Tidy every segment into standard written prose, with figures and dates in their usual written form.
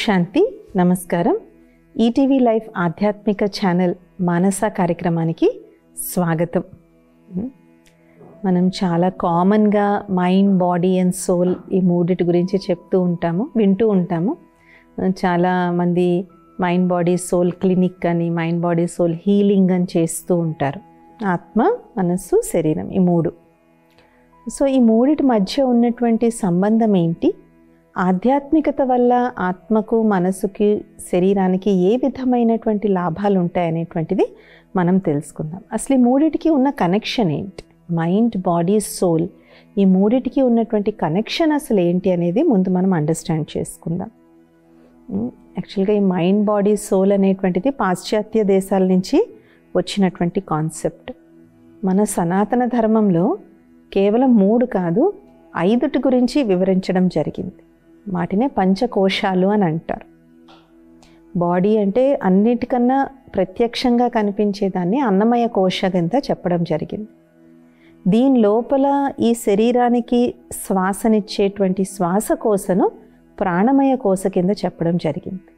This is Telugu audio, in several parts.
శాంతి. నమస్కారం. ఈటీవీ లైఫ్ ఆధ్యాత్మిక ఛానల్ మానస కార్యక్రమానికి స్వాగతం. మనం చాలా కామన్గా మైండ్, బాడీ అండ్ సోల్ ఈ మూడిటి గురించి వింటూ ఉంటాము. చాలామంది మైండ్, బాడీ, సోల్ క్లినిక్ అని, మైండ్, బాడీ, సోల్ హీలింగ్ అని చేస్తూ ఉంటారు. ఆత్మ, మనస్సు, శరీరం, ఈ మూడు. సో ఈ మూడిటి మధ్య ఉన్నటువంటి సంబంధం ఏంటి? ఆధ్యాత్మికత వల్ల ఆత్మకు, మనసుకి, శరీరానికి ఏ విధమైనటువంటి లాభాలు ఉంటాయనేటువంటిది మనం తెలుసుకుందాం. అసలు ఈ మూడిటికి ఉన్న కనెక్షన్ ఏంటి? మైండ్, బాడీ, సోల్, ఈ మూడిటికి ఉన్నటువంటి కనెక్షన్ అసలు ఏంటి అనేది ముందు మనం అండర్స్టాండ్ చేసుకుందాం. యాక్చువల్గా ఈ మైండ్, బాడీ, సోల్ అనేటువంటిది పాశ్చాత్య దేశాల నుంచి వచ్చినటువంటి కాన్సెప్ట్. మన సనాతన ధర్మంలో కేవలం 3 కాదు 5 గురించి వివరించడం జరిగింది. వాటినే పంచకోశాలు అని అంటారు. బాడీ అంటే అన్నిటికన్నా ప్రత్యక్షంగా కనిపించేదాన్ని అన్నమయ కోశ కింద చెప్పడం జరిగింది. దీని లోపల ఈ శరీరానికి శ్వాసనిచ్చేటువంటి శ్వాసకోశను ప్రాణమయ కోశ కింద చెప్పడం జరిగింది.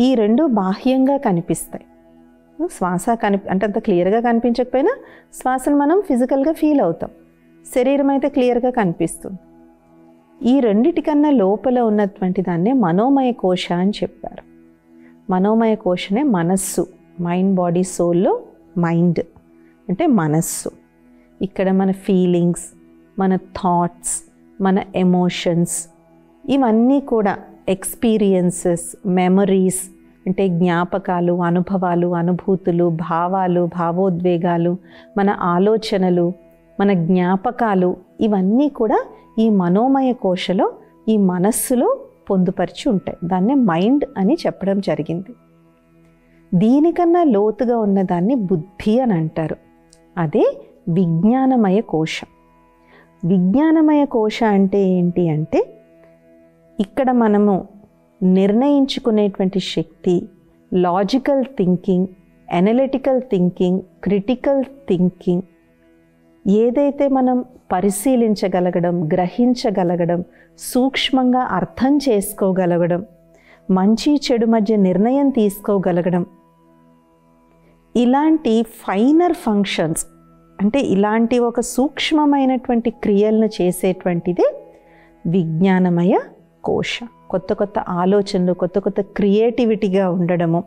ఈ రెండు బాహ్యంగా కనిపిస్తాయి. శ్వాస అంటే అంత క్లియర్గా కనిపించకపోయినా శ్వాసను మనం ఫిజికల్గా ఫీల్ అవుతాం. శరీరం అయితే క్లియర్గా కనిపిస్తుంది. ఈ రెండిటికన్నా లోపల ఉన్నటువంటి దాన్నే మనోమయ కోశ అని చెప్పారు. మనోమయ కోశనే మనస్సు. మైండ్, బాడీ, సోల్లో మైండ్ అంటే మనస్సు. ఇక్కడ మన ఫీలింగ్స్, మన థాట్స్, మన ఎమోషన్స్, ఇవన్నీ కూడా ఎక్స్పీరియన్సెస్, మెమరీస్ అంటే జ్ఞాపకాలు, అనుభవాలు, అనుభూతులు, భావాలు, భావోద్వేగాలు, మన ఆలోచనలు, మన జ్ఞాపకాలు, ఇవన్నీ కూడా ఈ మనోమయ కోశలో, ఈ మనస్సులో పొందుపరిచి ఉంటాయి. దాన్నే మైండ్ అని చెప్పడం జరిగింది. దీనికన్నా లోతుగా ఉన్నదాన్ని బుద్ధి అని అంటారు. అదే విజ్ఞానమయ కోశ. విజ్ఞానమయ కోశ అంటే ఏంటి అంటే ఇక్కడ మనము నిర్ణయించుకునేటువంటి శక్తి, logical thinking, analytical thinking, critical thinking, ఏదైతే మనం పరిశీలించగలగడం, గ్రహించగలగడం, సూక్ష్మంగా అర్థం చేసుకోగలగడం, మంచి చెడు మధ్య నిర్ణయం తీసుకోగలగడం, ఇలాంటి ఫైనర్ ఫంక్షన్స్ అంటే ఇలాంటి ఒక సూక్ష్మమైనటువంటి క్రియలను చేసేటువంటిదే విజ్ఞానమయ కోశ. కొత్త కొత్త ఆలోచనలు, కొత్త కొత్త క్రియేటివిటీగా ఉండడము.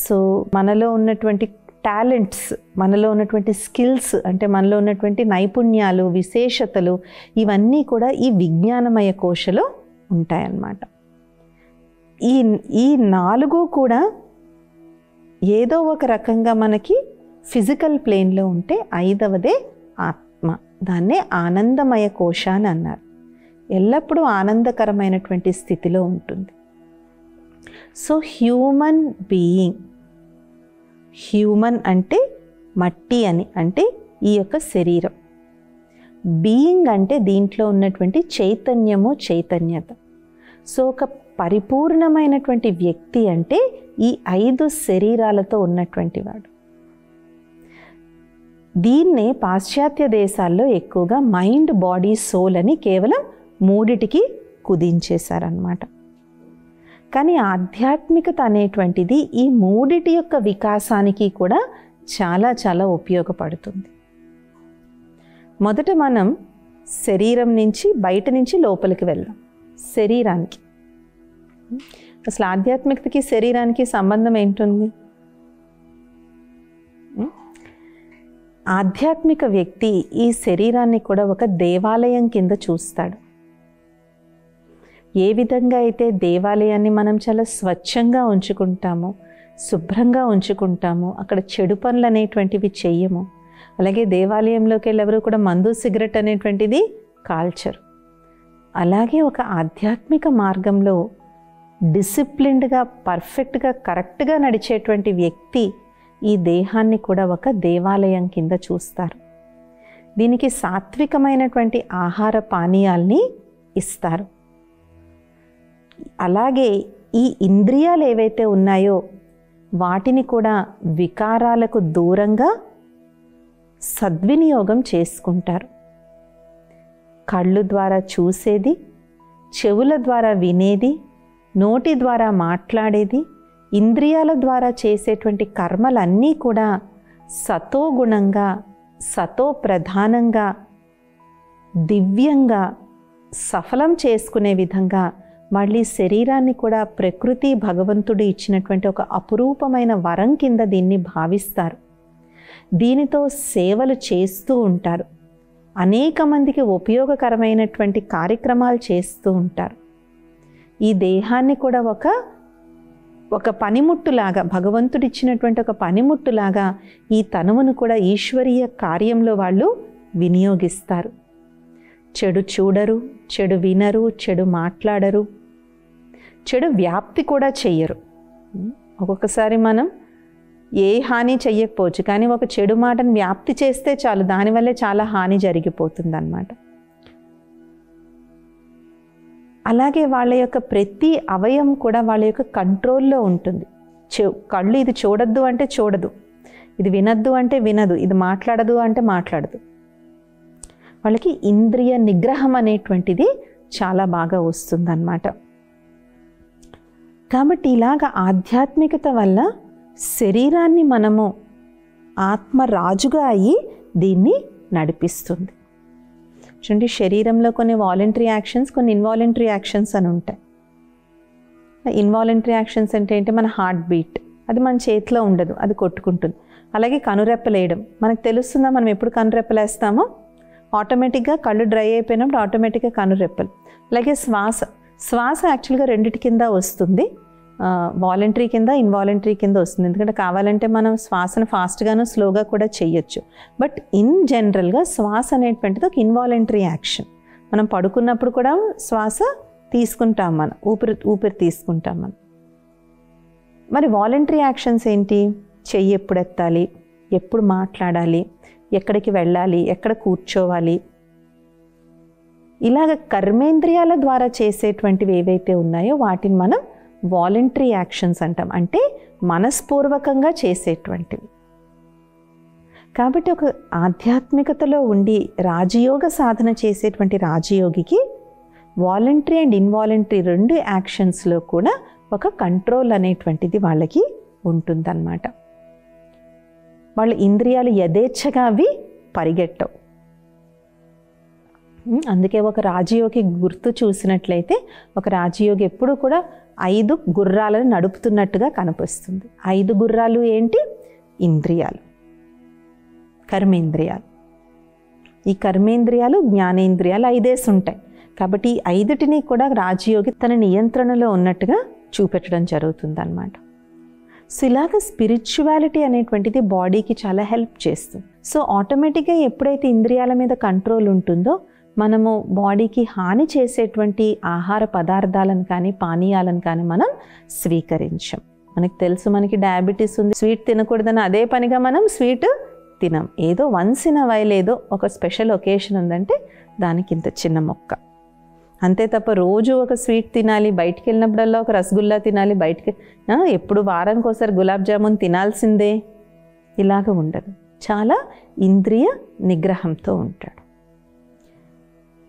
సో మనలో ఉన్నటువంటి టాలెంట్స్, మనలో ఉన్నటువంటి స్కిల్స్ అంటే మనలో ఉన్నటువంటి నైపుణ్యాలు, విశేషతలు, ఇవన్నీ కూడా ఈ విజ్ఞానమయ కోశలో ఉంటాయన్నమాట. ఈ 4 కూడా ఏదో ఒక రకంగా మనకి ఫిజికల్ ప్లేన్లో ఉంటే 5వదే ఆత్మ. దాన్నే ఆనందమయ కోశ అని అన్నారు. ఎల్లప్పుడూ ఆనందకరమైనటువంటి స్థితిలో ఉంటుంది. సో హ్యూమన్ బీయింగ్, హ్యూమన్ అంటే మట్టి అని, అంటే ఈ యొక్క శరీరం. బీయింగ్ అంటే దీంట్లో ఉన్నటువంటి చైతన్యము, చైతన్యత. సో ఒక పరిపూర్ణమైనటువంటి వ్యక్తి అంటే ఈ 5 శరీరాలతో ఉన్నటువంటి వాడు. దీన్నే పాశ్చాత్య దేశాల్లో ఎక్కువగా మైండ్, బాడీ, సోల్ అని కేవలం 3టికి కుదించేశారన్నమాట. కానీ ఆధ్యాత్మికత అనేటువంటిది ఈ 3టి యొక్క వికాసానికి కూడా చాలా చాలా ఉపయోగపడుతుంది. మొదట మనం శరీరం నుంచి బయట నుంచి లోపలికి వెళ్దాం. శరీరానికి అసలు ఆధ్యాత్మికతకి శరీరానికి సంబంధం ఏంటుంది? ఆధ్యాత్మిక వ్యక్తి ఈ శరీరాన్ని కూడా ఒక దేవాలయం కింద చూస్తాడు. ఏ విధంగా అయితే దేవాలయాన్ని మనం చాలా స్వచ్ఛంగా ఉంచుకుంటామో, శుభ్రంగా ఉంచుకుంటామో, అక్కడ చెడు పనులు అనేటువంటివి చెయ్యము. అలాగే దేవాలయంలోకి వెళ్ళి ఎవరు కూడా మందు, సిగరెట్ అనేటువంటిది కాల్చరు. అలాగే ఒక ఆధ్యాత్మిక మార్గంలో డిసిప్లిన్డ్గా, పర్ఫెక్ట్గా, కరెక్ట్గా నడిచేటువంటి వ్యక్తి ఈ దేహాన్ని కూడా ఒక దేవాలయం కింద చూస్తారు. దీనికి సాత్వికమైనటువంటి ఆహార పానీయాల్ని ఇస్తారు. అలాగే ఈ ఇంద్రియాలు ఏవైతే ఉన్నాయో వాటిని కూడా వికారాలకు దూరంగా సద్వినియోగం చేసుకుంటారు. కళ్ళు ద్వారా చూసేది, చెవుల ద్వారా వినేది, నోటి ద్వారా మాట్లాడేది, ఇంద్రియాల ద్వారా చేసేటువంటి కర్మలన్నీ కూడా సతోగుణంగా, సతో ప్రధానంగా, దివ్యంగా సఫలం చేసుకునే విధంగా మళ్ళీ శరీరాన్ని కూడా ప్రకృతి భగవంతుడు ఇచ్చినటువంటి ఒక అపురూపమైన వరం కింద దీన్ని భావిస్తారు. దీనితో సేవలు చేస్తూ ఉంటారు. అనేక మందికి ఉపయోగకరమైనటువంటి కార్యక్రమాలు చేస్తూ ఉంటారు. ఈ దేహాన్ని కూడా ఒక పనిముట్టులాగా, భగవంతుడిచ్చినటువంటి ఒక పనిముట్టులాగా ఈ తనువును కూడా ఈశ్వరీయ కార్యంలో వాళ్ళు వినియోగిస్తారు. చెడు చూడరు, చెడు వినరు, చెడు మాట్లాడరు, చెడు వ్యాప్తి కూడా చెయ్యరు. ఒక్కొక్కసారి మనం ఏ హాని చెయ్యకపోవచ్చు, కానీ ఒక చెడు మాటను వ్యాప్తి చేస్తే చాలు, దానివల్లే చాలా హాని జరిగిపోతుంది అన్నమాట. అలాగే వాళ్ళ యొక్క ప్రతి అవయం కూడా వాళ్ళ యొక్క కంట్రోల్లో ఉంటుంది. కళ్ళు ఇది చూడొద్దు అంటే చూడదు, ఇది వినద్దు అంటే వినదు, ఇది మాట్లాడదు అంటే మాట్లాడదు. వాళ్ళకి ఇంద్రియ నిగ్రహం అనేటువంటిది చాలా బాగా వస్తుందన్నమాట. కాబట్టి ఇలాగ ఆధ్యాత్మికత వల్ల శరీరాన్ని మనము ఆత్మరాజుగా అయ్యి దీన్ని నడిపిస్తుంది. చూడండి, శరీరంలో కొన్ని వాలంటరీ యాక్షన్స్, కొన్ని ఇన్వాలంటరీ యాక్షన్స్ అని ఉంటాయి. ఇన్వాలంటరీ యాక్షన్స్ అంటే ఏంటి? మన హార్ట్ బీట్, అది మన చేతిలో ఉండదు, అది కొట్టుకుంటుంది. అలాగే కనురెప్పలేయడం, మనకు తెలుస్తుందా మనం ఎప్పుడు కనురెప్పలేస్తామో? ఆటోమేటిక్గా కళ్ళు డ్రై అయిపోయినప్పుడు ఆటోమేటిక్గా కనురెప్పలు. అలాగే శ్వాస యాక్చువల్గా రెండిటి కింద వస్తుంది, వాలంటరీ కింద, ఇన్వాలంటరీ కింద వస్తుంది. ఎందుకంటే కావాలంటే మనం శ్వాసను ఫాస్ట్గాను స్లోగా కూడా చేయొచ్చు. బట్ ఇన్ జనరల్గా శ్వాస అనేటువంటిది ఒక ఇన్వాలంటరీ యాక్షన్. మనం పడుకున్నప్పుడు కూడా శ్వాస తీసుకుంటాం, మనం ఊపిరి తీసుకుంటాం మనం. మరి వాలంటరీ యాక్షన్స్ ఏంటి? చెయ్యి ఎప్పుడు ఎత్తాలి, ఎప్పుడు మాట్లాడాలి, ఎక్కడికి వెళ్ళాలి, ఎక్కడ కూర్చోవాలి, ఇలాగ కర్మేంద్రియాల ద్వారా చేసేటువంటివి ఏవైతే ఉన్నాయో వాటిని మనం వాలంటరీ యాక్షన్స్ అంటాం. అంటే మనస్పూర్వకంగా చేసేటువంటివి. కాబట్టి ఒక ఆధ్యాత్మికతలో ఉండి రాజయోగ సాధన చేసేటువంటి రాజయోగికి వాలంటరీ అండ్ ఇన్వాలంటరీ రెండు యాక్షన్స్లో కూడా ఒక కంట్రోల్ అనేటువంటిది వాళ్ళకి ఉంటుందన్నమాట. వాళ్ళ ఇంద్రియాలు యథేచ్ఛగా అవి పరిగెట్టవు. అందుకే ఒక రాజయోగి గుర్తు చూసినట్లయితే ఒక రాజయోగి ఎప్పుడు కూడా 5 గుర్రాలను నడుపుతున్నట్టుగా కనిపిస్తుంది. 5 గుర్రాలు ఏంటి? ఇంద్రియాలు, కర్మేంద్రియాలు. ఈ కర్మేంద్రియాలు, జ్ఞానేంద్రియాలు 5 ఉంటాయి. కాబట్టి ఈ 5టిని కూడా రాజయోగి తన నియంత్రణలో ఉన్నట్టుగా చూపెట్టడం జరుగుతుంది అన్నమాట. సో ఇలాగ స్పిరిచువాలిటీ అనేటువంటిది బాడీకి చాలా హెల్ప్ చేస్తుంది. సో ఆటోమేటిక్గా ఎప్పుడైతే ఇంద్రియాల మీద కంట్రోల్ ఉంటుందో మనము బాడీకి హాని చేసేటువంటి ఆహార పదార్థాలను కానీ పానీయాలను కానీ మనం స్వీకరించం. మనకు తెలుసు, మనకి డయాబెటీస్ ఉంది, స్వీట్ తినకూడదని అదే పనిగా మనం స్వీట్ తినం. ఏదో వన్స్ ఇన్ అ వైల్ ఏదో ఒక స్పెషల్ ఒకేషన్ ఉందంటే దానికి ఇంత చిన్న మొక్క, అంతే తప్ప రోజు ఒక స్వీట్ తినాలి, బయటికి వెళ్ళినప్పుడల్లా ఒక రసగుల్లా తినాలి, బయటికి ఎప్పుడు వారానికి ఒకసారి గులాబ్ జామున్ తినాల్సిందే, ఇలాగ ఉండదు. చాలా ఇంద్రియ నిగ్రహంతో ఉంటాడు.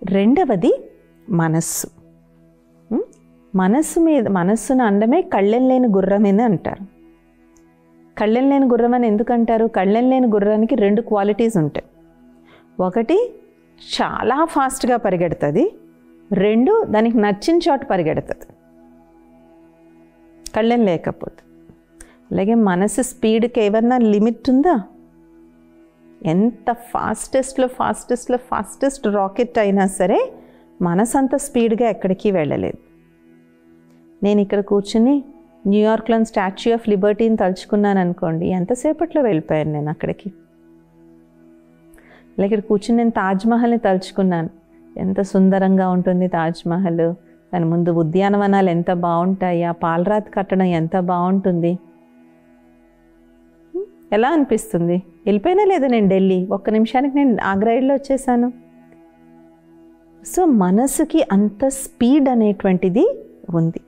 రెండవది మనస్సు. మనస్సును అండమే కళ్ళెం లేని గుర్రమని అంటారు. కళ్ళెం లేని గుర్రం అని ఎందుకు అంటారు? కళ్ళెం లేని గుర్రానికి 2 క్వాలిటీస్ ఉంటాయి. ఒకటి చాలా ఫాస్ట్గా పరిగెడుతుంది, 2 దానికి నచ్చిన చోట పరిగెడుతుంది కళ్ళెం లేకపోతే. అలాగే మనసు స్పీడ్కి ఏమన్నా లిమిట్ ఉందా? ఎంత ఫాస్టెస్ట్ రాకెట్ అయినా సరే మనసు అంత స్పీడ్గా ఎక్కడికి వెళ్ళలేదు. నేను ఇక్కడ కూర్చుని న్యూయార్క్లోని స్టాచ్యూ ఆఫ్ లిబర్టీని తలుచుకున్నాను అనుకోండి, ఎంతసేపట్లో వెళ్ళిపోయాను నేను అక్కడికి. అలాగే ఇక్కడ కూర్చుని నేను తాజ్మహల్ని తలుచుకున్నాను, ఎంత సుందరంగా ఉంటుంది తాజ్మహల్, దాని ముందు ఉద్యానవనాలు ఎంత బాగుంటాయి, ఆ పాలరాతి కట్టడం ఎంత బాగుంటుంది, ఎలా అనిపిస్తుంది? వెళ్ళిపోయినా లేదా నేను ఢిల్లీ, 1 నిమిషానికి నేను ఆగ్రాయిడ్లో వచ్చేసాను. సో మనసుకి అంత స్పీడ్ అనేటువంటిది ఉంది.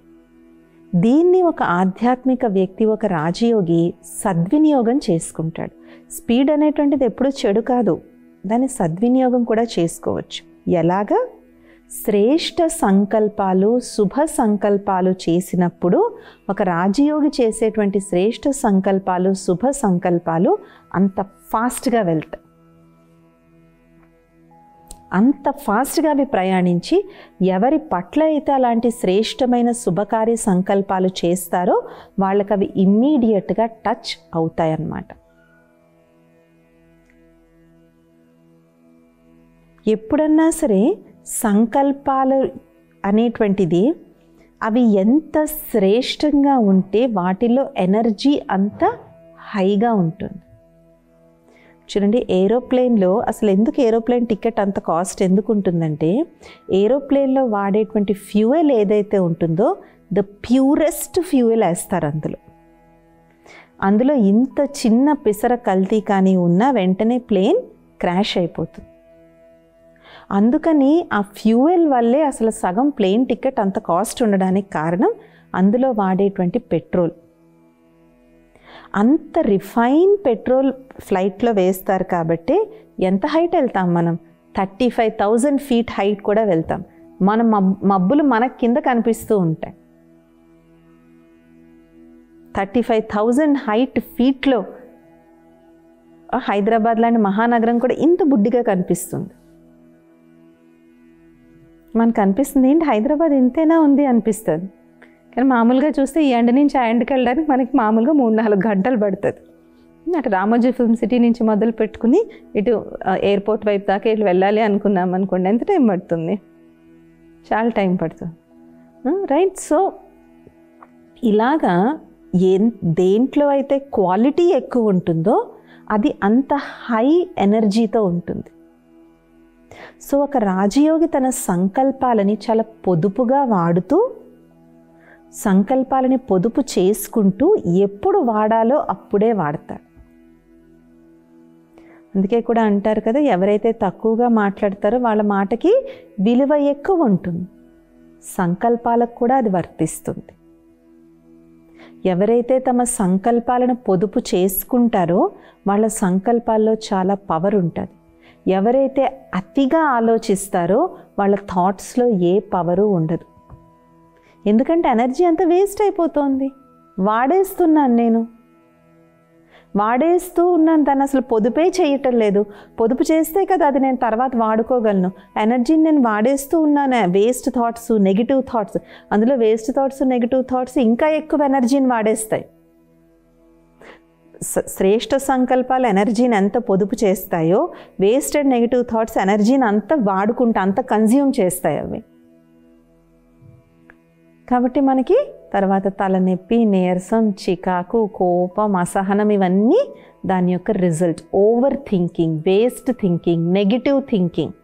దీన్ని ఒక ఆధ్యాత్మిక వ్యక్తి, ఒక రాజయోగి సద్వినియోగం చేసుకుంటాడు. స్పీడ్ అనేటువంటిది ఎప్పుడూ చెడు కాదు, దాన్ని సద్వినియోగం కూడా చేసుకోవచ్చు. ఎలాగా? శ్రేష్ఠ సంకల్పాలు, శుభ సంకల్పాలు చేసినప్పుడు, ఒక రాజయోగి చేసేటువంటి శ్రేష్ఠ సంకల్పాలు, శుభ సంకల్పాలు అంత ఫాస్ట్గా వెళ్తాయి. అంత ఫాస్ట్గా అవి ప్రయాణించి ఎవరి పట్ల అయితే అలాంటి శ్రేష్టమైన శుభకార్య సంకల్పాలు చేస్తారో వాళ్ళకి అవి ఇమ్మీడియట్గా టచ్ అవుతాయన్నమాట. ఎప్పుడన్నా సరే సంకల్పాలు అనేటువంటిది అవి ఎంత శ్రేష్టంగా ఉంటే వాటిలో ఎనర్జీ అంత హైగా ఉంటుంది. చూడండి, ఏరోప్లేన్లో అసలు ఎందుకు ఏరోప్లేన్ టికెట్ అంత కాస్ట్ ఎందుకు ఉంటుందంటే, ఏరోప్లేన్లో వాడేటువంటి ఫ్యూయల్ ఏదైతే ఉంటుందో ద ప్యూరెస్ట్ ఫ్యూయల్ వేస్తారు అందులో ఇంత చిన్న పిసర కల్తీ కానీ ఉన్నా వెంటనే ప్లేన్ క్రాష్ అయిపోతుంది. అందుకని ఆ ఫ్యూయల్ వల్లే అసలు సగం ప్లేన్ టికెట్ అంత కాస్ట్ ఉండడానికి కారణం అందులో వాడేటువంటి పెట్రోల్. అంత రిఫైన్ పెట్రోల్ ఫ్లైట్లో వేస్తారు కాబట్టి ఎంత హైట్ వెళ్తాం మనం? 35,000 feet హైట్ కూడా వెళ్తాం. మన మబ్బులు మనకు కింద కనిపిస్తూ ఉంటాయి. 35,000 హైట్ ఫీట్లో హైదరాబాద్ లాంటి మహానగరం కూడా ఇంత బుడ్డిగా కనిపిస్తుంది. మనకు అనిపిస్తుంది ఏంటి హైదరాబాద్ ఇంతేనా ఉంది అనిపిస్తుంది. కానీ మామూలుగా చూస్తే ఈ ఎండ నుంచి ఆ ఎండకి వెళ్ళడానికి మనకి మామూలుగా 3-4 గంటలు పడుతుంది. అటు రామోజీ ఫిల్మ్ సిటీ నుంచి మొదలు పెట్టుకుని ఇటు ఎయిర్పోర్ట్ వైపు దాకా ఇటు వెళ్ళాలి అనుకున్నాం అనుకోండి, ఎంత టైం పడుతుంది? చాలా టైం పడుతుంది, రైట్? సో ఇలాగా దేంట్లో అయితే క్వాలిటీ ఎక్కువ ఉంటుందో అది అంత హై ఎనర్జీతో ఉంటుంది. సో ఒక రాజయోగి తన సంకల్పాలని చాలా పొదుపుగా వాడుతూ, సంకల్పాలని పొదుపు చేసుకుంటూ ఎప్పుడు వాడాలో అప్పుడే వాడతాడు. అందుకే కూడా అంటారు కదా, ఎవరైతే తక్కువగా మాట్లాడతారో వాళ్ళ మాటకి విలువ ఎక్కువ ఉంటుంది. సంకల్పాలకు కూడా అది వర్తిస్తుంది. ఎవరైతే తమ సంకల్పాలను పొదుపు చేసుకుంటారో వాళ్ళ సంకల్పాల్లో చాలా పవర్ ఉంటుంది. ఎవరైతే అతిగా ఆలోచిస్తారో వాళ్ళ థాట్స్లో ఏ పవరు ఉండదు. ఎందుకంటే ఎనర్జీ అంతా వేస్ట్ అయిపోతుంది. వాడేస్తూ ఉన్నాను, దాన్ని అసలు పొదుపే చేయటం లేదు. పొదుపు చేస్తే కదా అది నేను తర్వాత వాడుకోగలను. ఎనర్జీని నేను వాడేస్తూ ఉన్నాను. వేస్ట్ థాట్స్, నెగిటివ్ థాట్స్, అందులో వేస్ట్ థాట్స్, నెగిటివ్ థాట్స్ ఇంకా ఎక్కువ ఎనర్జీని వాడేస్తాయి. శ్రేష్ఠ సంకల్పాలు ఎనర్జీని ఎంత పొదుపు చేస్తాయో, వేస్ట్ అండ్ నెగిటివ్ థాట్స్ ఎనర్జీని అంత వాడుకుంటా, అంత కన్జ్యూమ్ చేస్తాయి అవి. కాబట్టి మనకి తర్వాత తలనొప్పి, నీరసం, చికాకు, కోపం, అసహనం ఇవన్నీ దాని యొక్క result. Over thinking, waste thinking, negative thinking.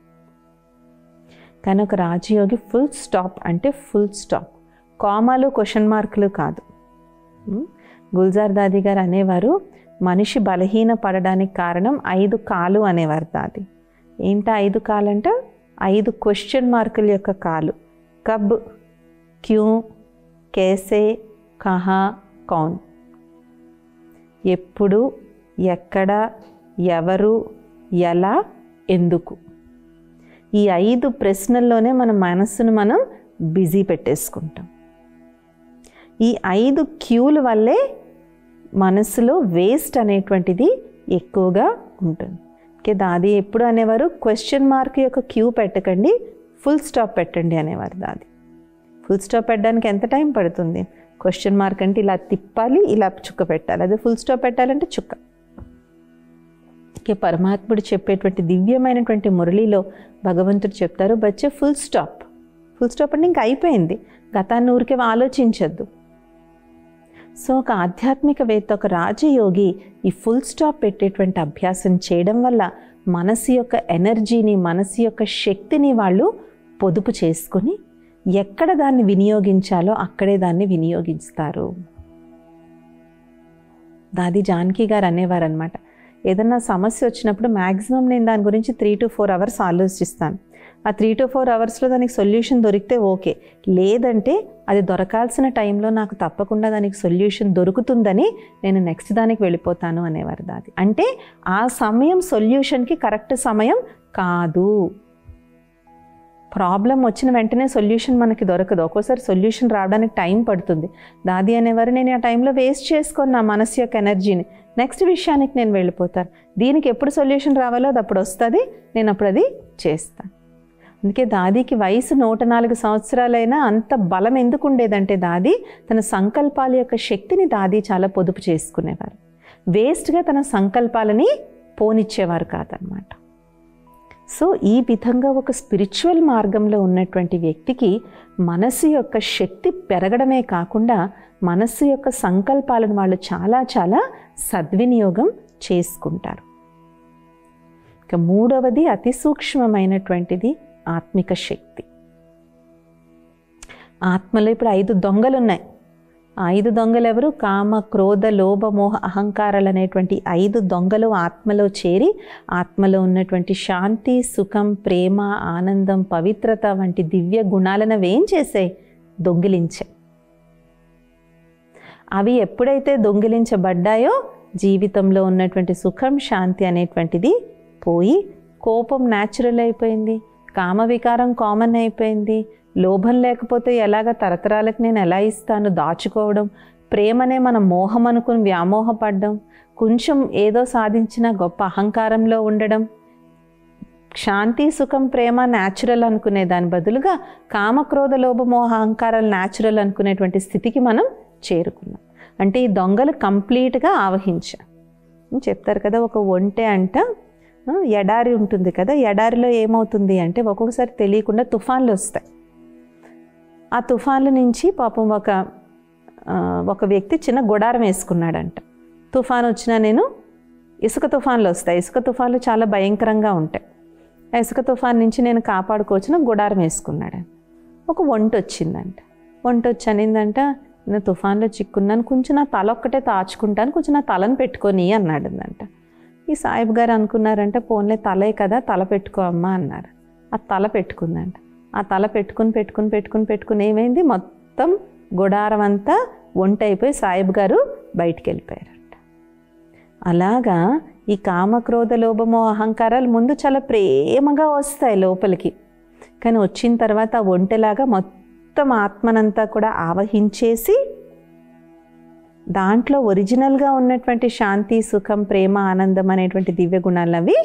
కానీ ఒక రాజయోగి ఫుల్ స్టాప్ అంటే ఫుల్ స్టాప్, కామాలు, క్వశ్చన్ మార్కులు కాదు. గుల్జార్ దాది గారు అనేవారు, మనిషి బలహీన పడడానికి కారణం 5 కాలు అనేవారు దాది. ఏంటా 5 కాలు అంటే 5 క్వశ్చన్ మార్కుల యొక్క కాలు. కబ్, క్యూ, కేసే, కహా, కౌన్. ఎప్పుడు, ఎక్కడ, ఎవరు, ఎలా, ఎందుకు. ఈ 5 ప్రశ్నల్లోనే మన మనస్సును మనం బిజీ పెట్టేసుకుంటాం. ఈ 5 క్యూల వల్లే మనసులో వేస్ట్ అనేటువంటిది ఎక్కువగా ఉంటుంది. దాది ఎప్పుడు అనేవారు, క్వశ్చన్ మార్క్ యొక్క క్యూ పెట్టకండి, ఫుల్ స్టాప్ పెట్టండి అనేవారు దాది. ఫుల్ స్టాప్ పెట్టడానికి ఎంత టైం పడుతుంది? క్వశ్చన్ మార్క్ అంటే ఇలా తిప్పాలి, ఇలా చుక్క పెట్టాలి. అదే ఫుల్ స్టాప్ పెట్టాలంటే చుక్క. పరమాత్ముడు చెప్పేటువంటి దివ్యమైనటువంటి మురళిలో భగవంతుడు చెప్తారు, బచ్చే ఫుల్ స్టాప్. ఫుల్ స్టాప్ అంటే ఇంకా అయిపోయింది, గతాన్ని ఊరికే ఆలోచించద్దు. సో ఒక ఆధ్యాత్మికవేత్త, ఒక రాజయోగి ఈ ఫుల్ స్టాప్ పెట్టేటువంటి అభ్యాసం చేయడం వల్ల మనసు యొక్క ఎనర్జీని, మనసు యొక్క శక్తిని వాళ్ళు పొదుపు చేసుకొని ఎక్కడ దాన్ని వినియోగించాలో అక్కడే దాన్ని వినియోగిస్తారు. దాది జానకి గారు అనేవారు అనమాట, ఏదన్నా సమస్య వచ్చినప్పుడు మ్యాక్సిమం నేను దాని గురించి 3 to 4 hours ఆలోచిస్తాను. ఆ 3 to 4 hours దానికి సొల్యూషన్ దొరికితే ఓకే, లేదంటే అది దొరకాల్సిన టైంలో నాకు తప్పకుండా దానికి సొల్యూషన్ దొరుకుతుందని నేను నెక్స్ట్ దానికి వెళ్ళిపోతాను అనేవారు దాది. అంటే ఆ సమయం సొల్యూషన్కి కరెక్ట్ సమయం కాదు. ప్రాబ్లం వచ్చిన వెంటనే సొల్యూషన్ మనకి దొరకదు. ఒక్కోసారి సొల్యూషన్ రావడానికి టైం పడుతుంది. దాది అనేవారు నేను ఆ టైంలో వేస్ట్ చేసుకొని నా మనసు యొక్క ఎనర్జీని నెక్స్ట్ విషయానికి నేను వెళ్ళిపోతాను. దీనికి ఎప్పుడు సొల్యూషన్ రావాలో అది అప్పుడు వస్తుంది, నేను అప్పుడు అది చేస్తాను. అందుకే దాదీకి వయసు 104 సంవత్సరాలైనా అంత బలం ఎందుకు ఉండేదంటే దాది తన సంకల్పాల యొక్క శక్తిని దాది చాలా పొదుపు చేసుకునేవారు. వేస్ట్గా తన సంకల్పాలని పోనిచ్చేవారు కాదనమాట. సో ఈ విధంగా ఒక స్పిరిచువల్ మార్గంలో ఉన్నటువంటి వ్యక్తికి మనసు యొక్క శక్తి పెరగడమే కాకుండా మనసు యొక్క సంకల్పాలను వాళ్ళు చాలా చాలా సద్వినియోగం చేసుకుంటారు. ఇక మూడవది అతి సూక్ష్మమైనటువంటిది ఆత్మిక శక్తి. ఆత్మలో ఇప్పుడు 5 దొంగలు ఉన్నాయి. 5 దొంగలు ఎవరు? కామ, క్రోధ, లోభ, మోహ, అహంకారాలు అనేటువంటి 5 దొంగలు ఆత్మలో చేరి ఆత్మలో ఉన్నటువంటి శాంతి, సుఖం, ప్రేమ, ఆనందం, పవిత్రత వంటి దివ్య గుణాలను ఏం చేసాయి? దొంగిలించాయి. అవి ఎప్పుడైతే దొంగిలించబడ్డాయో జీవితంలో ఉన్నటువంటి సుఖం, శాంతి అనేటువంటిది పోయి కోపం న్యాచురల్ అయిపోయింది, కామ వికారం కామన్ అయిపోయింది, లోభం లేకపోతే ఎలాగ తరతరాలకు నేను ఎలా ఇస్తాను దాచుకోవడం, ప్రేమనే మనం మోహం అనుకుని వ్యామోహపడ్డం, కొంచెం ఏదో సాధించిన గొప్ప అహంకారంలో ఉండడం, శాంతి, సుఖం, ప్రేమ న్యాచురల్ అనుకునే దాని బదులుగా కామక్రోధ, లోభ, మోహ, అహంకారాలు న్యాచురల్ అనుకునేటువంటి స్థితికి మనం చేరుకున్నాం. అంటే ఈ దొంగలు కంప్లీట్గా ఆవహించారు. చెప్తారు కదా, ఒక ఒంటె అంట ఎడారి ఉంటుంది కదా, ఎడారిలో ఏమవుతుంది అంటే ఒక్కొక్కసారి తెలియకుండా తుఫాన్లు వస్తాయి. ఆ తుఫాన్ల నుంచి పాపం ఒక వ్యక్తి చిన్న గుడారం వేసుకున్నాడంట. తుఫాన్ వచ్చినా నేను ఇసుక తుఫాన్లు వస్తాయి, ఇసుక తుఫాన్లు చాలా భయంకరంగా ఉంటాయి, ఆ ఇసుక తుఫాన్ నుంచి నేను కాపాడుకోవచ్చిన గుడారం వేసుకున్నాడు. ఒక వంట వచ్చిందంట. వంట వచ్చి అనిందంట, నేను తుఫాన్లో చిక్కున్నాను, కొంచెం నా తల ఒక్కటే తాచుకుంటాను, కొంచెం నా తలను పెట్టుకొని అన్నాడంట. ఈ సాయిబు గారు అనుకున్నారంటే పోన్లే తలే కదా, తల పెట్టుకో అమ్మా అన్నారు. ఆ తల పెట్టుకుందంట. ఆ తల పెట్టుకుని ఏమైంది, మొత్తం గుడారం అంతా వంట అయిపోయి సాయిబు గారు బయటికి వెళ్ళిపోయారంట. అలాగా ఈ కామక్రోధ లోభమో అహంకారాలు ముందు చాలా ప్రేమగా వస్తాయి లోపలికి, కానీ వచ్చిన తర్వాత ఒంటెలాగా మొత్తం ఆత్మనంతా కూడా ఆవహించేసి దాంట్లో ఒరిజినల్గా ఉన్నటువంటి శాంతి, సుఖం, ప్రేమ, ఆనందం అనేటువంటి దివ్య గుణాలను అవి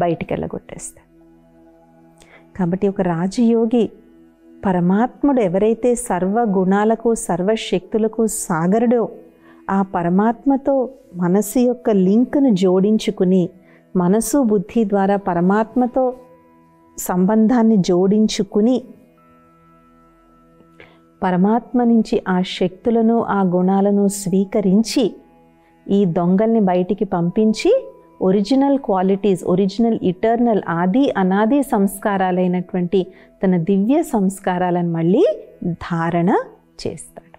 బయటికి వెళ్ళగొట్టేస్తాయి. కాబట్టి ఒక రాజయోగి పరమాత్ముడు ఎవరైతే సర్వ గుణాలకు సర్వశక్తులకు సాగరుడో ఆ పరమాత్మతో మనసు యొక్క లింక్ను జోడించుకుని మనసు బుద్ధి ద్వారా పరమాత్మతో సంబంధాన్ని జోడించుకుని పరమాత్మ నుంచి ఆ శక్తులను ఆ గుణాలను స్వీకరించి ఈ దొంగల్ని బయటికి పంపించి ఒరిజినల్ క్వాలిటీస్, ఒరిజినల్ ఇటర్నల్ ఆది అనాది సంస్కారాలైనటువంటి తన దివ్య సంస్కారాలను మళ్ళీ ధారణ చేస్తాడు.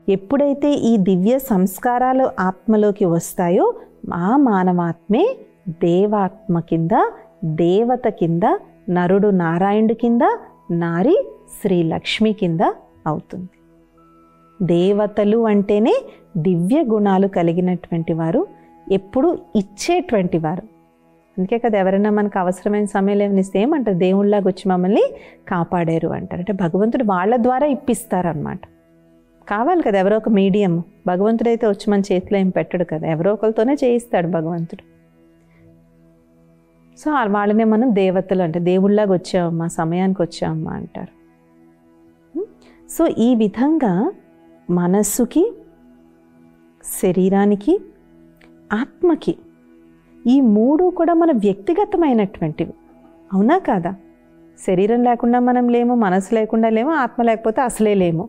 ఎప్పుడైతే ఈ దివ్య సంస్కారాలు ఆత్మలోకి వస్తాయో ఆ మానవాత్మే దేవాత్మ కింద, దేవత కింద, నరుడు నారాయణుడి కింద, నారి శ్రీ లక్ష్మి కింద అవుతుంది. దేవతలు అంటేనే దివ్య గుణాలు కలిగినటువంటి వారు, ఎప్పుడు ఇచ్చేటువంటి వారు. అందుకే కదా ఎవరైనా మనకు అవసరమైన సమయంలో ఏమైనా ఇస్తే ఏమంటారు, దేవుళ్ళలాగా వచ్చి మమ్మల్ని కాపాడారు అంటారు. అంటే భగవంతుడు వాళ్ళ ద్వారా ఇప్పిస్తారనమాట. కావాలి కదా ఎవరో ఒక మీడియం. భగవంతుడు అయితే వచ్చి మన చేతిలో ఏం పెట్టడు కదా, ఎవరో ఒకరితోనే చేయిస్తాడు భగవంతుడు. సో వాళ్ళనే మనం దేవతలు అంటే దేవుళ్ళలాగా వచ్చామమ్మా, సమయానికి వచ్చామమ్మా అంటారు. సో ఈ విధంగా మనస్సుకి, శరీరానికి, ఆత్మకి ఈ మూడు కూడా మన వ్యక్తిగతమైనటువంటివి. అవునా కాదా? శరీరం లేకుండా మనం లేము, మనసు లేకుండా లేము, ఆత్మ లేకపోతే అసలే లేము.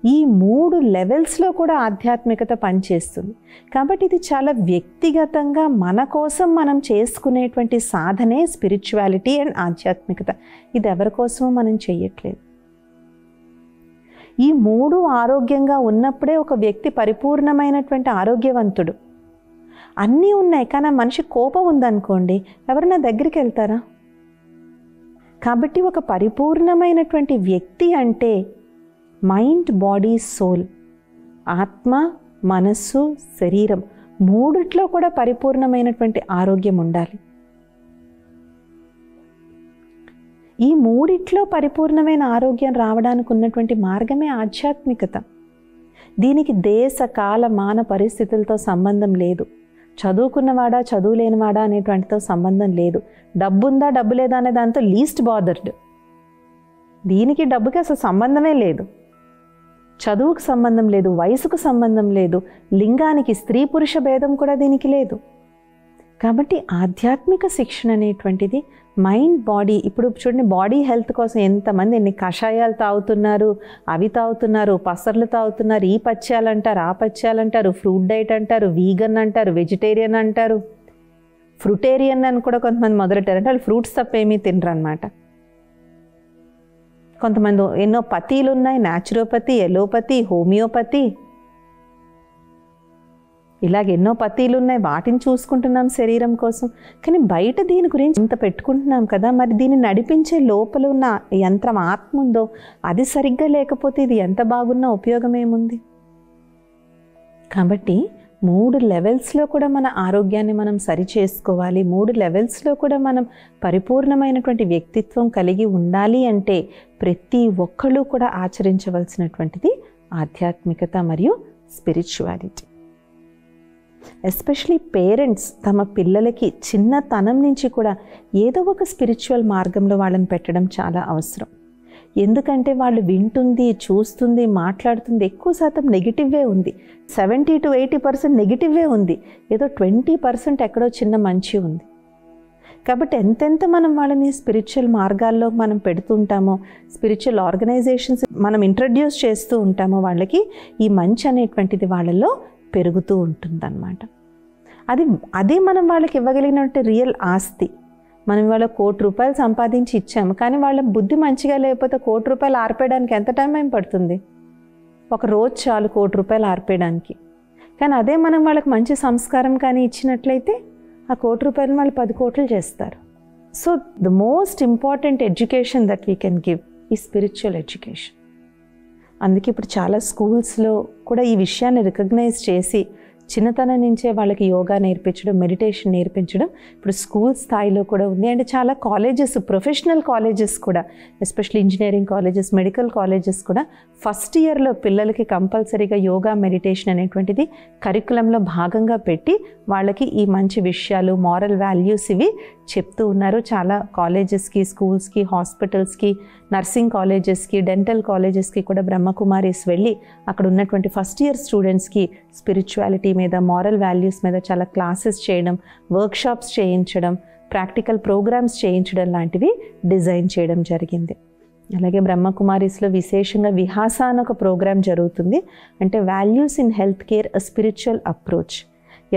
ఈ 3 లెవెల్స్లో కూడా ఆధ్యాత్మికత పనిచేస్తుంది. కాబట్టి ఇది చాలా వ్యక్తిగతంగా మన కోసం మనం చేసుకునేటువంటి సాధనే స్పిరిచువాలిటీ అండ్ ఆధ్యాత్మికత. ఇది ఎవరి కోసమో మనం చెయ్యట్లేదు. ఈ 3 ఆరోగ్యంగా ఉన్నప్పుడే ఒక వ్యక్తి పరిపూర్ణమైనటువంటి ఆరోగ్యవంతుడు. అన్నీ ఉన్నాయి కానీ మనిషి కోపం ఉందనుకోండి, ఎవరైనా దగ్గరికి వెళ్తారా? కాబట్టి ఒక పరిపూర్ణమైనటువంటి వ్యక్తి అంటే మైండ్, బాడీ, సోల్, ఆత్మ, మనస్సు, శరీరం మూడిట్లో కూడా పరిపూర్ణమైనటువంటి ఆరోగ్యం ఉండాలి. ఈ మూడిట్లో పరిపూర్ణమైన ఆరోగ్యం రావడానికి ఉన్నటువంటి మార్గమే ఆధ్యాత్మికత. దీనికి దేశ కాల మాన పరిస్థితులతో సంబంధం లేదు. చదువుకున్నవాడా చదువు లేనివాడా అనేటువంటితో సంబంధం లేదు. డబ్బుందా డబ్బు లేదా అనే దాంతో లీస్ట్ బాదర్డ్. దీనికి డబ్బుకి అసలు సంబంధమే లేదు. చదువుకు సంబంధం లేదు, వయసుకు సంబంధం లేదు, లింగానికి స్త్రీ పురుష భేదం కూడా దీనికి లేదు. కాబట్టి ఆధ్యాత్మిక శిక్షణ అనేటువంటిది మైండ్ బాడీ. ఇప్పుడు చూడండి, బాడీ హెల్త్ కోసం ఎంతమంది ఎన్ని కషాయాలు తాగుతున్నారు, అవి తాగుతున్నారు, పసర్లు తాగుతున్నారు, ఈ పచ్యాలు అంటారు, ఆ పచ్యాలు అంటారు, ఫ్రూట్ డైట్ అంటారు, వీగన్ అంటారు, వెజిటేరియన్ అంటారు, ఫ్రూటేరియన్ అని కూడా కొంతమంది మొదలెట్టారు. అంటే వాళ్ళు ఫ్రూట్స్ తప్ప ఏమీ తినరు అనమాట. కొంతమంది ఎన్నో పతీలు ఉన్నాయి, న్యాచురోపతి, ఎలోపతి, హోమియోపతి, ఇలాగ ఎన్నో పతీలు ఉన్నాయి. వాటిని చూసుకుంటున్నాం శరీరం కోసం. కానీ బయట దీని గురించి ఇంత పెట్టుకుంటున్నాం కదా, మరి దీన్ని నడిపించే లోపల ఉన్న యంత్రం ఆత్మ ఉందో అది సరిగ్గా లేకపోతే ఇది ఎంత బాగున్నా ఉపయోగం ఏముంది? కాబట్టి 3 లెవెల్స్లో కూడా మన ఆరోగ్యాన్ని మనం సరి చేసుకోవాలి. 3 లెవెల్స్లో కూడా మనం పరిపూర్ణమైనటువంటి వ్యక్తిత్వం కలిగి ఉండాలి అంటే ప్రతి ఒక్కళ్ళు కూడా ఆచరించవలసినటువంటిది ఆధ్యాత్మికత మరియు స్పిరిచువాలిటీ. ఎస్పెషలీ పేరెంట్స్ తమ పిల్లలకి చిన్నతనం నుంచి కూడా ఏదో ఒక స్పిరిచువల్ మార్గంలో వాళ్ళని పెట్టడం చాలా అవసరం. ఎందుకంటే వాళ్ళు వింటుంది, చూస్తుంది, మాట్లాడుతుంది ఎక్కువ శాతం నెగిటివ్వే ఉంది. 70 to 80% నెగిటివ్వే ఉంది. ఏదో 20% ఎక్కడో చిన్న మంచి ఉంది. కాబట్టి ఎంతెంత మనం వాళ్ళని స్పిరిచువల్ మార్గాల్లో మనం పెడుతుంటామో, స్పిరిచువల్ ఆర్గనైజేషన్స్ మనం ఇంట్రడ్యూస్ చేస్తూ ఉంటామో, వాళ్ళకి ఈ మంచి అనేటువంటిది వాళ్ళలో పెరుగుతూ ఉంటుందన్నమాట. అది మనం వాళ్ళకి ఇవ్వగలిగినటువంటి రియల్ ఆస్తి. మనం ఇవాళ ₹1,00,00,000 సంపాదించి ఇచ్చాము, కానీ వాళ్ళ బుద్ధి మంచిగా లేకపోతే ₹1,00,00,000 ఆర్పేయడానికి ఎంత టైం పడుతుంది? ఒక రోజు చాలు ₹1,00,00,000 ఆర్పేయడానికి. కానీ అదే మనం వాళ్ళకి మంచి సంస్కారం కానీ ఇచ్చినట్లయితే ఆ ₹1,00,00,000 వాళ్ళు 10 కోట్లు చేస్తారు. So the most important education that we can give ఈ స్పిరిచువల్ ఎడ్యుకేషన్. అందుకే ఇప్పుడు చాలా స్కూల్స్లో కూడా ఈ విషయాన్ని రికగ్నైజ్ చేసి చిన్నతనం నుంచే వాళ్ళకి యోగా నేర్పించడం, మెడిటేషన్ నేర్పించడం ఇప్పుడు స్కూల్ స్థాయిలో కూడా ఉంది. అండ్ చాలా కాలేజెస్, ప్రొఫెషనల్ కాలేజెస్ కూడా, especially engineering colleges, medical colleges కూడా ఫస్ట్ ఇయర్లో పిల్లలకి కంపల్సరీగా యోగా, మెడిటేషన్ అనేటువంటిది కరికులంలో భాగంగా పెట్టి వాళ్ళకి ఈ మంచి విషయాలు, మారల్ వాల్యూస్ ఇవి చెప్తూ ఉన్నారు. చాలా కాలేజెస్కి, స్కూల్స్కి, హాస్పిటల్స్కి, నర్సింగ్ కాలేజెస్కి, డెంటల్ కాలేజెస్కి కూడా బ్రహ్మకుమారీస్ వెళ్ళి అక్కడ ఉన్నటువంటి ఫస్ట్ ఇయర్ స్టూడెంట్స్కి స్పిరిచువాలిటీ మీద, మారల్ వాల్యూస్ మీద చాలా క్లాసెస్ చేయడం, వర్క్షాప్స్ చేయించడం, ప్రాక్టికల్ ప్రోగ్రామ్స్ చేయించడం లాంటివి డిజైన్ చేయడం జరిగింది. అలాగే బ్రహ్మకుమారీస్లో విశేషంగా విహాస అని ఒక ప్రోగ్రామ్ జరుగుతుంది. అంటే values in health care, a spiritual approach.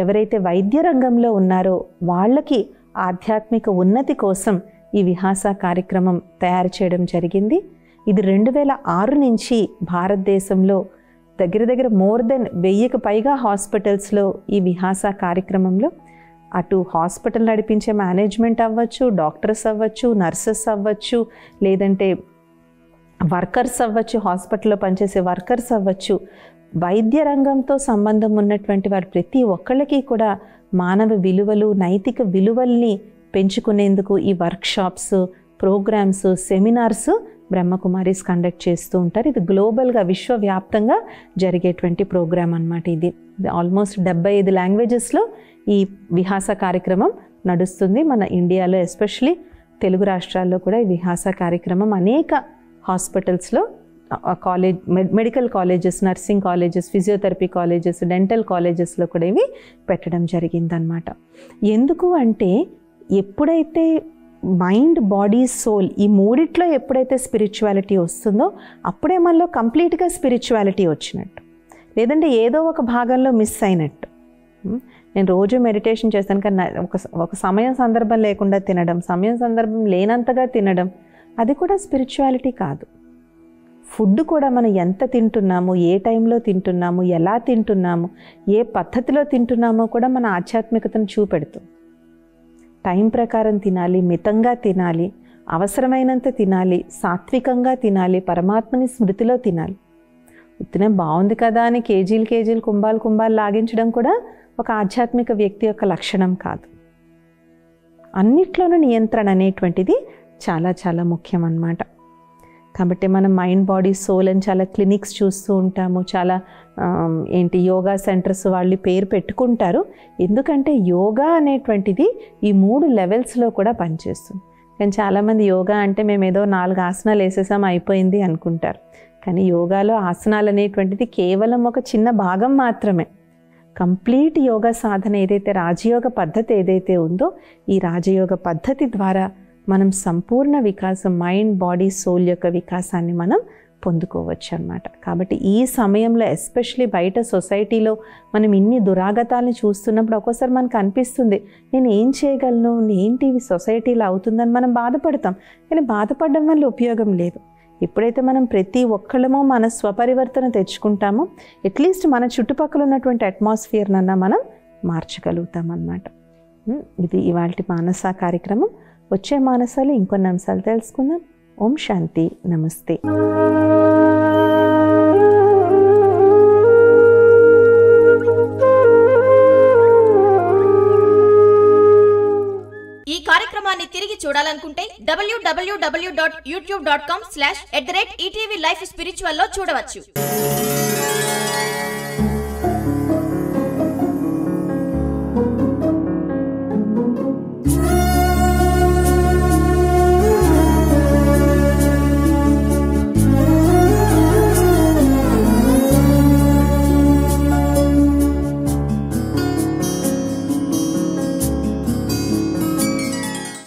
ఎవరైతే వైద్య రంగంలో ఉన్నారో వాళ్ళకి ఆధ్యాత్మిక ఉన్నతి కోసం ఈ విహాస కార్యక్రమం తయారు చేయడం జరిగింది. ఇది 2006 నుంచి భారతదేశంలో దగ్గర మోర్ దెన్ 1000కి పైగా హాస్పిటల్స్లో ఈ విహాస కార్యక్రమంలో అటు హాస్పిటల్ నడిపించే మేనేజ్మెంట్ అవ్వచ్చు, డాక్టర్స్ అవ్వచ్చు, నర్సెస్ అవ్వచ్చు, లేదంటే వర్కర్స్ అవ్వచ్చు, హాస్పిటల్లో పనిచేసే వర్కర్స్ అవ్వచ్చు, వైద్య రంగంతో సంబంధం ఉన్నటువంటి వారు ప్రతి ఒక్కళ్ళకి కూడా మానవ విలువలు, నైతిక విలువల్ని పెంచుకునేందుకు ఈ workshops, programmes, seminars Brahma Kumaris conduct చేస్తూ ఉంటారు. ఇది గ్లోబల్గా, విశ్వవ్యాప్తంగా జరిగేటువంటి ప్రోగ్రామ్ అన్నమాట. ఇది ఆల్మోస్ట్ 75 లాంగ్వేజెస్లో ఈ విహాస కార్యక్రమం నడుస్తుంది. మన ఇండియాలో ఎస్పెషలీ తెలుగు రాష్ట్రాల్లో కూడా ఈ విహాస కార్యక్రమం అనేక హాస్పిటల్స్లో, college, medical colleges, nursing colleges, physiotherapy colleges, dental కాలేజెస్లో కూడా ఇవి పెట్టడం జరిగిందనమాట. ఎందుకు అంటే ఎప్పుడైతే మైండ్, బాడీ, సోల్ ఈ మూడిట్లో ఎప్పుడైతే స్పిరిచువాలిటీ వస్తుందో అప్పుడే మనలో కంప్లీట్గా స్పిరిచువాలిటీ వచ్చినట్టు, లేదంటే ఏదో ఒక భాగంలో మిస్ అయినట్టు. నేను రోజు మెడిటేషన్ చేస్తాను కానీ ఒక సమయం సందర్భం లేకుండా తినడం, సమయం సందర్భం లేనంతగా తినడం, అది కూడా స్పిరిచువాలిటీ కాదు. ఫుడ్ కూడా మనం ఎంత తింటున్నాము, ఏ టైంలో తింటున్నాము, ఎలా తింటున్నాము, ఏ పద్ధతిలో తింటున్నామో కూడా మన ఆధ్యాత్మికతను చూపెడుతుంది. టైం ప్రకారం తినాలి, మితంగా తినాలి, అవసరమైనంత తినాలి, సాత్వికంగా తినాలి, పరమాత్మని స్మృతిలో తినాలి. ఉత్తినే బాగుంది కదా అని కేజీలు కుంభాలు లాగించడం కూడా ఒక ఆధ్యాత్మిక వ్యక్తి యొక్క లక్షణం కాదు. అన్నిట్లోనూ నియంత్రణ అనేటువంటిది చాలా చాలా ముఖ్యం అన్నమాట. కాబట్టి మనం మైండ్ బాడీ సోల్ అని చాలా క్లినిక్స్ చూస్తూ ఉంటాము, చాలా యోగా సెంటర్స్ వాళ్ళు పేరు పెట్టుకుంటారు. ఎందుకంటే యోగా అనేటువంటిది ఈ 3 లెవెల్స్లో కూడా పనిచేస్తుంది. కానీ చాలామంది యోగా అంటే మేము ఏదో 4 ఆసనాలు వేసేసాం అయిపోయింది అనుకుంటారు. కానీ యోగాలో ఆసనాలు అనేటువంటిది కేవలం ఒక చిన్న భాగం మాత్రమే. కంప్లీట్ యోగా సాధన ఏదైతే రాజయోగ పద్ధతి ఏదైతే ఉందో ఈ రాజయోగ పద్ధతి ద్వారా మనం సంపూర్ణ వికాసం, మైండ్ బాడీ సోల్ యొక్క వికాసాన్ని మనం పొందుకోవచ్చు అన్నమాట. కాబట్టి ఈ సమయంలో ఎస్పెషలీ బయట సొసైటీలో మనం ఇన్ని దురాగతాలను చూస్తున్నప్పుడు ఒక్కోసారి మనకు అనిపిస్తుంది, నేను ఏం చేయగలను, ఏంటి సొసైటీలో అవుతుందని మనం బాధపడతాం. కానీ బాధపడడం వల్ల ఉపయోగం లేదు. ఎప్పుడైతే మనం ప్రతి ఒక్కళ్ళమో మన స్వపరివర్తన తెచ్చుకుంటామో అట్లీస్ట్ మన చుట్టుపక్కల ఉన్నటువంటి అట్మాస్ఫియర్నన్నా మనం మార్చగలుగుతాం అన్నమాట. ఇది ఇవాల్టి మానస కార్యక్రమం. వచ్చే మానసాలు ఇంకొన్ని అంశాలు తెలుసుకుందాం. ఓం శాంతి, నమస్తే. ఈ కార్యక్రమాన్ని తిరిగి చూడాలనుకుంటే www.youtube.com/@ETV Life Spiritual లో చూడవచ్చు.